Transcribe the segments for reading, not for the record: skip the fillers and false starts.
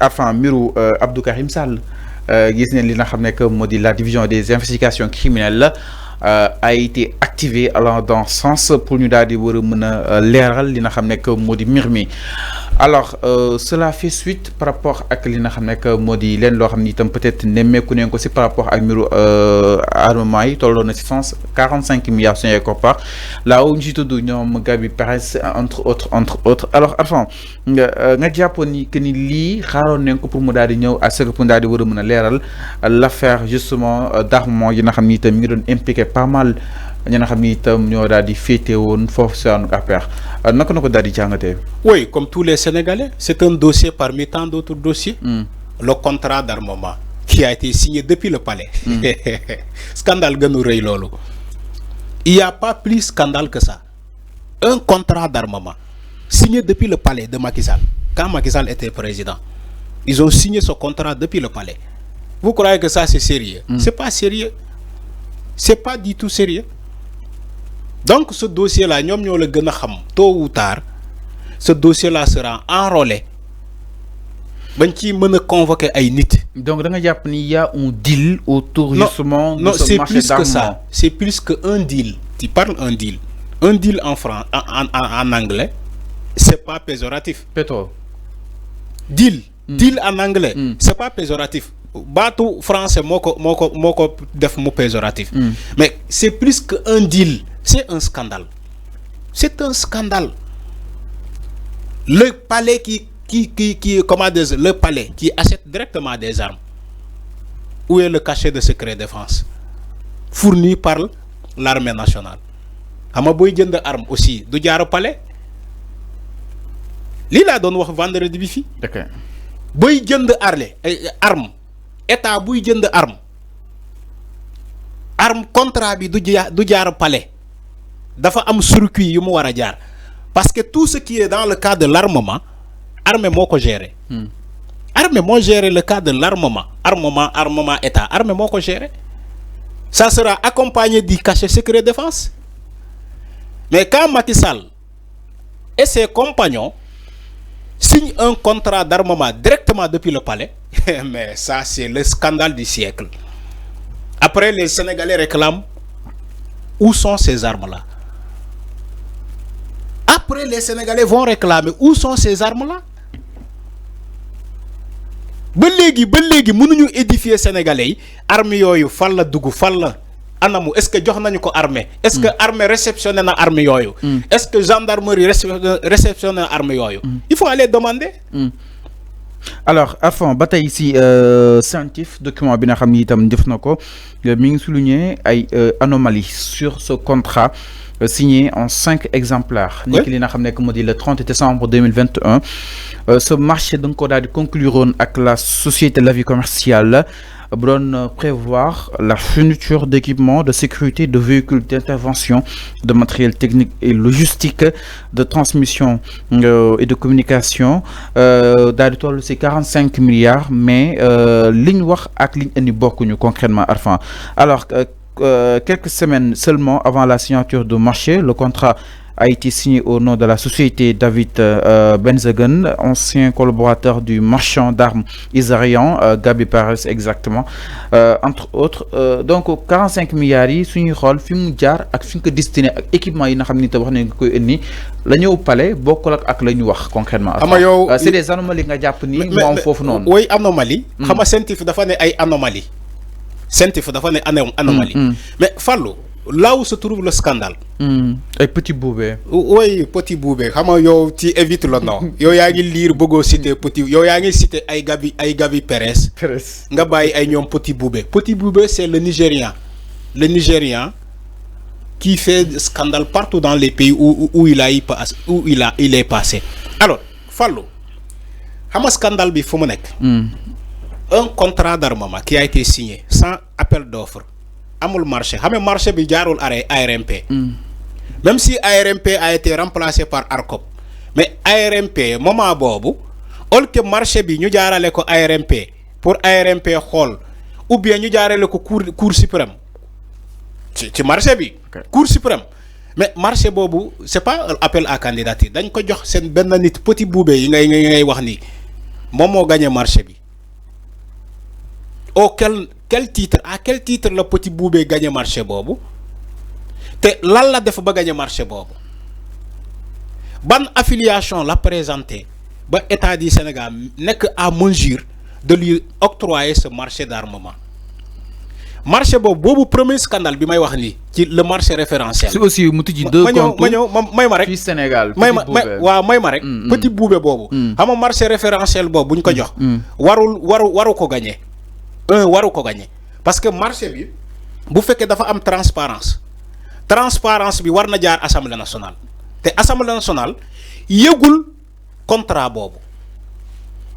enfin mbiru Abdou Karim Sall gis nañ li nga xam ne que moo di la division des investigations criminelles a été activée allant dans ce sens pour ñu daal di war a mën a leeral li nga xam ne que moo di mbir mi. Alors cela fait suite par rapport ak li nga xam ne que moo di leen loo xam ni itam peut-être nemmeeku neen ko si par rapport ak mbiru armement yi tolloon na si 45 milliards suñu koppar là où ñu si tudd ñoom Gabi Perez entre autres alors enfin nga jàppoon ni que ni lii xaaroon nañ ko pour mu daal di ñëw à ce que pour mu daal di war a mën a leeral l'affaire justement d'armement yi nga xam ni itam mi ngi doon impliqué pas mal ñi nga xam ni itam ñoo daal di féete woon foofu si wàllu affaire naka na ko daal di jàngatee. Oui, comme tous les Sénégalais, c'est un dossier parmi tant d'autres dossiers. Le contrat d'armement qui a été signé depuis le palais. Scandale gënu rëy loolu. Il n'y a pas plus scandale que ça. Un contrat d'armement signé depuis le palais de Macky Sall. Quand Macky Sall était président, ils ont signé ce contrat depuis le palais. Vous croyez que ça c'est sérieux? C'est pas sérieux. C'est pas du tout sérieux. Donc ce dossier-là, ñoom ñoo la gën a xam tôt ou tard, ce dossier-là sera enrôlé. Bañ ci mën a convoquer ay nit. Donc da nga jàpp ni y a un deal autour justement de ce marché d'armement. Non, c'est plus que ça. C'est plus qu'un deal. Tu parles un deal. Un deal en anglais, c'est pas péjoratif. Péto. Deal. Deal en anglais, c'est pas péjoratif. Baatu français moko def mu péjoratif. Mais c'est plus qu'un deal. C'est un scandale. C'est un scandale. Le palais comment dire, le palais qui achète directement des armes. Où est le cachet de secret défense? Fourni par l'armée nationale. Ama boy jënd arme aussi du jaar palais. Li la doon wax vendredi bi fi. D'accord. Boy jënd arme. État buy jënd arme contrat bi du jaar palais dafa am circuit yu mu wara jaar parce que tout ce qui est dans le cadre de l'armement armée moko gérer. Armée moo gérer le cadre de l'armement armement état armée moko gérer. Ça sera accompagné du cachet secret défense. Mais quand Macky Sall et ses compagnons signent un contrat d'armement directement depuis le palais, mais ça c'est le scandale du siècle. Après les Sénégalais réclament où sont ces armes-là. Après les Sénégalais vont réclamer où sont ces armes-là. Ba légui mënuñu édifier Sénégalais armes yoyu fan la dugg fan la anamu est-ce que jox nañu ko armée est-ce que armée réceptionné na armes yoyu est-ce que gendarmerie réceptionné na armes yoyu il faut aller demander. Alors avant ba tey si scientifique document bi nga xam ni itam def na ko mi ngi souligner ay anomalies sur ce contrat signé en 5 exemplaires. Ni ki li nga xam ne que moo di le 30 décembre 2021 ce marché da nga ko daal di conclure ak la société La Vie Commerciale bu doon prévoir la fourniture d'équipements de sécurité de véhicules d'intervention de matériel technique et logistique de transmission et de communication daal di toll ci 45 milliards mais liñ wax ak liñ indi bokkuñu concrètement Arfan. Alors quelques semaines seulement avant la signature du marché, le contrat a été signé au nom de la société David Benzegan, ancien collaborateur du marchand d'armes israélien Gabi Perez exactement, entre autres. Donc 45 milliards yi suñuy xool fi mu jaar ak fi ñu ko destiné ak équipement yi nga xam ni te wax nañ ko koy indi la ñëw palais bokkul ak la ñu wax concrètement. C'est des anomalies nga jàpp ni moo am foofu noonu. Oui, anomalie. Xam nga scientifique dafa ne ay anomalie. Scientifique dafa ne anomalie. Mais Fallou, là où se trouve le scandale. Ay petit boubé. Oui, petit boubé. Xam nga yow tu évites le nom. Yow yaa ngi lire bëggoo citer petit. Yow yaa ngi citer ay Gabi Perez. Nga bàyyi ay ñoom petit boubé. Petit boubé c'est le Nigérian. Le Nigérian qui fait scandale partout dans les pays où il est passé. Alors, Fallou, xam nga scandale bi fu mu nekk. Un contrat d'armement qui a été signé sans appel d'offres amul marché xam nga marché bi jaarul ARMP. Même si ARMP a été remplacé par ARCOP mais ARMP moment boobu au lieu que marché bi ñu jaarale ko ARMP pour ARMP xool ou bien ñu jaarale ko cour suprême ci marché bi. Cour suprême mais marché boobu c'est pas appel à candidature dañ ko jox seen benn nit petit boubé yi ngay wax nii moom moo gagné marché bi quel titre à quel titre le Petit Boubé gagné marché boobu te lan la def ba gagné marché boobu ban affiliation la présenté ba état du Sénégal nekk à mesure de lui octroyer ce marché d'armement marché boobu premier scandale bi may wax ni ci le marché référentiel. c'est aussi mu tijji deux comptes may ma rek fii Sénégal. may ma rek. Petit Boubé boobu. xam nga marché référentiel boobu bu ñu ko jox. waru ko gagné. waru ko gagné parce que marché bi bu fekkee dafa am transparence bi war na jaar assemblée nationale te assemblée nationale yëgul contrat boobu.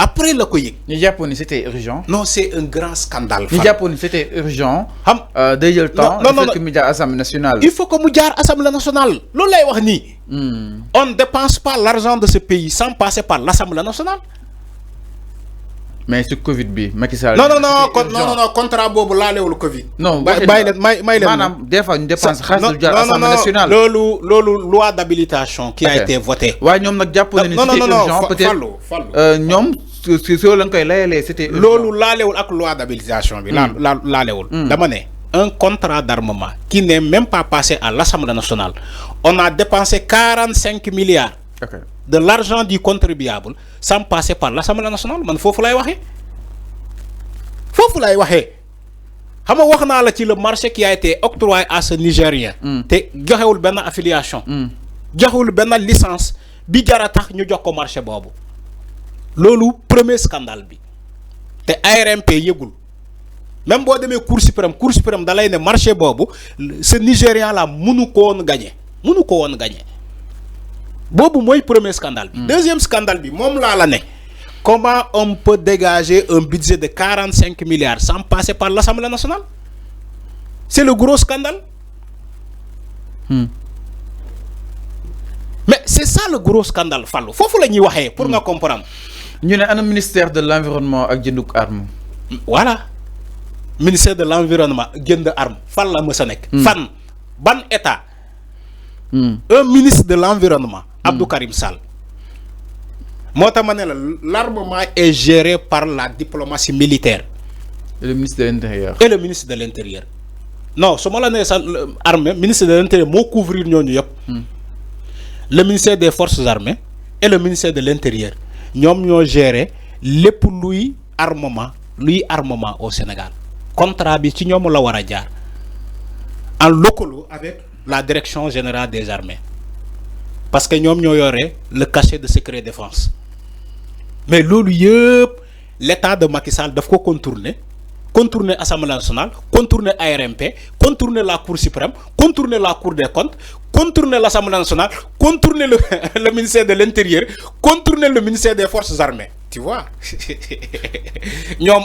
Après le Koyik. Ni Japonais c'était urgent. Non, c'est un grand scandale. Ni Japonais c'était urgent. Déjà le temps. Non, il faut que mu jaar Assemblée nationale. Il faut que mu jaar Assemblée nationale. Loolu lay wax ni. On ne dépense pas l'argent de ce pays sans passer par l'Assemblée nationale. Mais ce Covid bi Macky Sall. Non, contrat bobu laalewul Covid. Non, may leen. Manam des fois ñu dépense xaalis du jaar Assemblée nationale. Lolu loi d'habilitation qui a été votée. Wa ñom nak Japonais c'était urgent peut-être. Ñom so lañ koy layalé c'était lolu laalewul ak loi d'habilitation bi laalewul dama né un contrat d'armement qui n'est même pas passé à l'Assemblée nationale. On a dépensé 45 milliards de l'argent du contribuable sans passer par l'Assemblée nationale. Man fofu lay waxé. Xam nga wax na la ci le marché qui a été octroyé à ce Nigérien té joxewul ben affiliation. Joxewul ben licence bi jara tax ñu jox ko marché bobu. Lolu premier scandale bi te ARMP yegul même bo démé cour suprême da lay né marché bobu ce Nigérian là mënu ko won gagner bobu moy premier scandale bi. Deuxième scandale bi mom la né comment on peut dégager un budget de 45 milliards sans passer par l'Assemblée nationale. C'est le gros scandale. Mais c'est ça le gros scandale Fallou fofu lañuy waxé pour nga comprendre. Ñu né ana ministère de l'environnement ak jënduk arme. Voilà ministère de l'environnement jënd arme fan la mësa nek. Fan ban état. Un ministre de l'environnement Abdou Karim Sall. Mota mané l'armement est géré par la diplomatie militaire. Et le ministre de l'Intérieur. Non, suma la né armée ministre de l'Intérieur mo couvrir ñoñu yépp. Le ministère des Forces armées et le ministère de l'Intérieur. Ñom ñoo gérer lépp luy armement au Sénégal. Contrat bi ci ñom la wara jaar en locaux avec la direction générale des armées parce que ñom ñoo yoré le cachet de secret défense. Mais lolu yépp l'état de Macky Sall daf ko contourner Assemblée nationale, contourner ARMP, contourner la Cour suprême, contourner la Cour des comptes, contourner l'Assemblée nationale, contourner le ministère de l'Intérieur, contourner le ministère des Forces armées. Tu vois?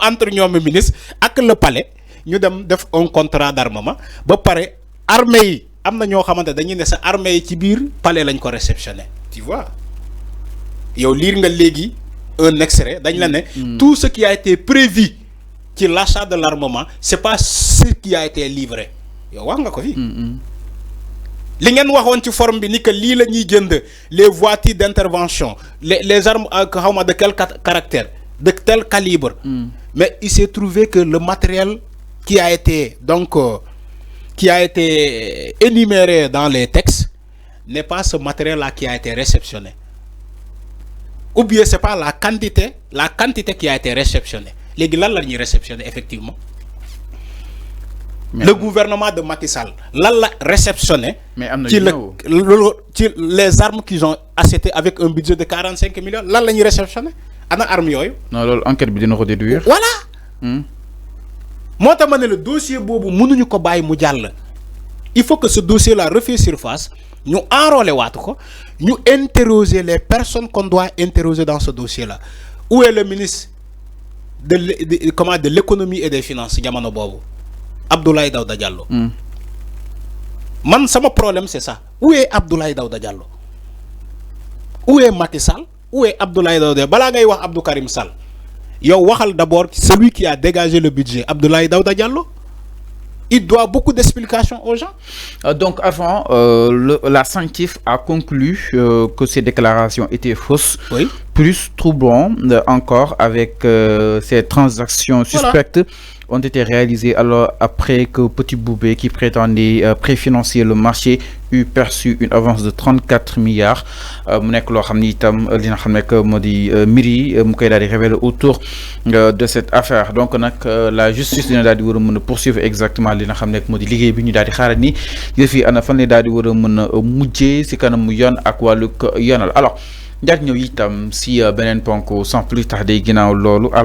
Entre ñom ministre ak le palais, ñu dem def un contrat d'armement ba paré armée yi amna ñoo xamanté dañuy né sa armée yi ci biir palais lañ ko réceptionner. Tu vois? Yow lire nga légui un extrait dañ la né tout ce qui a été prévu ci l'achat de l'armement c'est pas ce qui a été livré. Yow wax nga ko fi. Li ngeen waxone ci forme bi ni que li lañuy jënd les voitures d'intervention les armes de quel caractère de tel calibre. Mais il s'est trouvé que le matériel qui a été énuméré dans les textes n'est pas ce matériel là qui a été réceptionné. Ou bien c'est pas la quantité qui a été réceptionnée. Les gens l'ont réceptionné effectivement. Mais le gouvernement de Macky Sall l'a réceptionné. Mais les armes qu'ils ont achetées avec un budget de 45 millions, là l'ont réceptionné. Ana armes yoy. Non, l'enquête bi dina ko déduire. Voilà. Moi t'as mané le dossier bobu mënuñu ko bay mu jall. Il faut que ce dossier là refait surface. Nous enrôler ko, nous interroger les personnes qu'on doit interroger dans ce dossier là. Où est le ministre de l'économie et des finances jamono bobu? Abdoulaye Daouda Diallo. Man sama problème c'est ça. Où est Abdoulaye Daouda Diallo? Où est Macky Sall? Où est Abdoulaye Daouda? Bala ngay wax Abdou Karim Sall. Yow waxal d'abord celui qui a dégagé le budget, Abdoulaye Daouda Diallo. Il doit beaucoup d'explications aux gens. Donc avant, la CENTIF a conclu que ces déclarations étaient fausses. Oui. Plus troublant encore avec ces transactions suspectes ont été réalisées alors après que Petit Boubé, qui prétendait préfinancer le marché, eut perçu une avance de 34 milliards. Mu nekk loo xam ni itam li nga xam ne que moo di mbiri mu koy daal di révéler autour de cette affaire. Donc nag la justice dina daal di war a mën a poursuivre exactement li nga xam ne moo di liggéey bi ñu daal di xaaral ni yëf yi ana fan lay daal di war a mën a mujjee si kanamu yoon ak wàllug yoonal. Alors njaat ñëw itam si beneen ponk sans plus tarder ginnaaw loolu. Alors